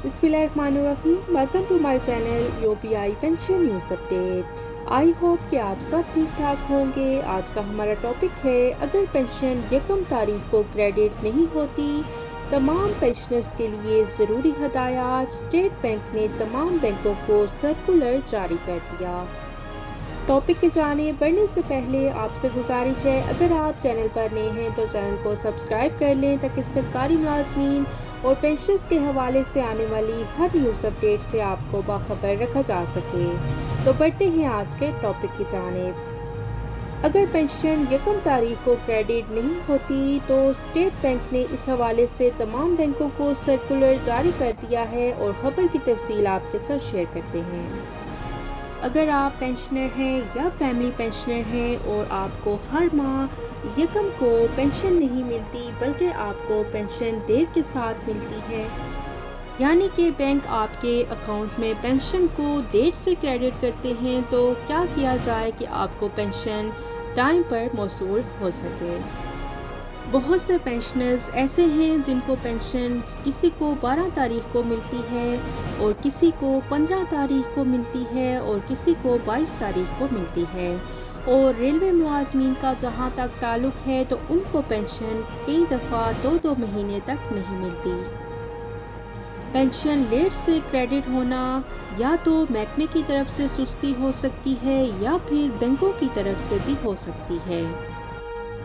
बिस्मिल्लाहिर्रहमानिर्रहीम। Welcome to my channel UPI pension news update. I hope कि आप सब ठीक ठाक होंगे। आज का हमारा टॉपिक है, अगर पेंशन यकम तारीख को क्रेडिट नहीं होती, तमाम पेंशनर्स के लिए ज़रूरी हदायत। स्टेट बैंक ने तमाम बैंकों को सर्कुलर जारी कर दिया। टॉपिक के जाने बढ़ने से पहले आपसे गुजारिश है, अगर आप चैनल पर नए हैं तो चैनल को सब्सक्राइब कर लें ताकि सरकारी मुलाजमीन और पेंशनर्स के हवाले से आने वाली हर न्यूज़ अपडेट से आपको बाखबर रखा जा सके। तो बढ़ते हैं आज के टॉपिक की जानिब। अगर पेंशन यकम तारीख को क्रेडिट नहीं होती तो स्टेट बैंक ने इस हवाले से तमाम बैंकों को सर्कुलर जारी कर दिया है और ख़बर की तफसील आपके साथ शेयर करते हैं। अगर आप पेंशनर हैं या फैमिली पेंशनर हैं और आपको हर माह यकम को पेंशन नहीं मिलती बल्कि आपको पेंशन देर के साथ मिलती है, यानी कि बैंक आपके अकाउंट में पेंशन को देर से क्रेडिट करते हैं, तो क्या किया जाए कि आपको पेंशन टाइम पर मौसूल हो सके। बहुत से पेंशनर्स ऐसे हैं जिनको पेंशन किसी को 12 तारीख को मिलती है और किसी को 15 तारीख को मिलती है और किसी को 22 तारीख को मिलती है। और रेलवे मुलाजमीन का जहां तक ताल्लुक है तो उनको पेंशन कई दफ़ा 2-2 महीने तक नहीं मिलती। पेंशन लेट से क्रेडिट होना या तो महकमे की तरफ से सुस्ती हो सकती है या फिर बैंकों की तरफ से भी हो सकती है,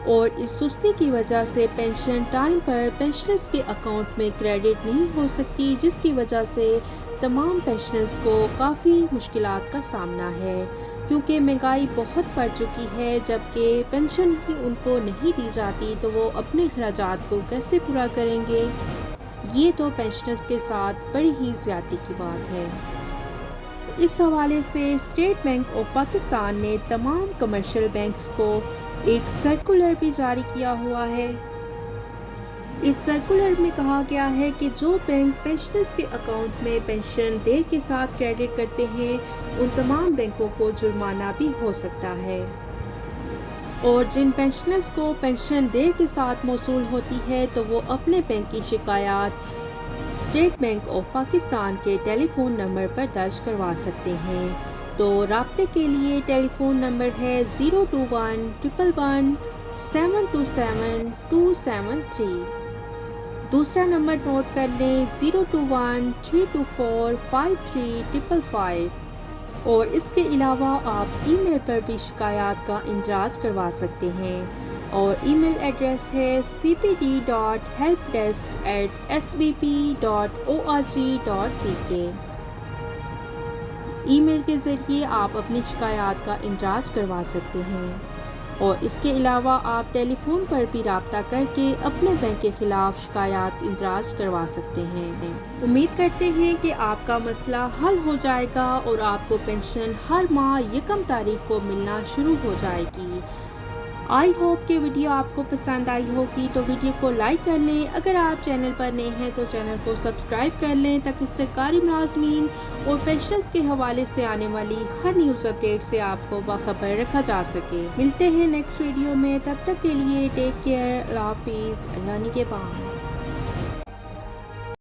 और इस सुस्ती की वजह से पेंशन टाइम पर पेंशनर्स के अकाउंट में क्रेडिट नहीं हो सकती, जिसकी वजह से तमाम पेंशनर्स को काफ़ी मुश्किलात का सामना है, क्योंकि महंगाई बहुत बढ़ चुकी है। जबकि पेंशन ही उनको नहीं दी जाती तो वो अपने अखराजात को कैसे पूरा करेंगे। ये तो पेंशनर्स के साथ बड़ी ही ज़्यादती की बात है। इस हवाले से स्टेट बैंक ऑफ पाकिस्तान ने तमाम कमर्शियल बैंक्स को एक सर्कुलर भी जारी किया हुआ है। इस सर्कुलर में कहा गया है कि जो बैंक पेंशनर्स के अकाउंट में पेंशन देर के साथ क्रेडिट करते हैं, उन तमाम बैंकों को जुर्माना भी हो सकता है। और जिन पेंशनर्स को पेंशन देर के साथ मौसूल होती है तो वो अपने बैंक की शिकायत स्टेट बैंक ऑफ पाकिस्तान के टेलीफोन नंबर पर दर्ज करवा सकते हैं। तो राब्ते के लिए टेलीफोन नंबर है 021-111-727-273। दूसरा नंबर नोट कर लें 021-324-5355। और इसके अलावा आप ईमेल पर भी शिकायत का इंदराज करवा सकते हैं, और ईमेल एड्रेस है cpd.helpdesk@sbp.org.pk। ईमेल के ज़रिए आप अपनी शिकायत का इंदराज करवा सकते हैं, और इसके अलावा आप टेलीफोन पर भी राब्ता करके अपने बैंक के ख़िलाफ़ शिकायत इंदराज करवा सकते हैं। उम्मीद करते हैं कि आपका मसला हल हो जाएगा और आपको पेंशन हर माह यकम तारीख को मिलना शुरू हो जाएगी। आई होप कि वीडियो आपको पसंद आई होगी, तो वीडियो को लाइक कर लें। अगर आप चैनल पर नए हैं तो चैनल को सब्सक्राइब कर लें ताकि सरकारी मुलाजमीन और पेंशनर्स के हवाले से आने वाली हर न्यूज़ अपडेट से आपको बाखबर रखा जा सके। मिलते हैं नेक्स्ट वीडियो में, तब तक के लिए टेक केयर, अल्लाह हाफिज़, अल्लाह निगहबान।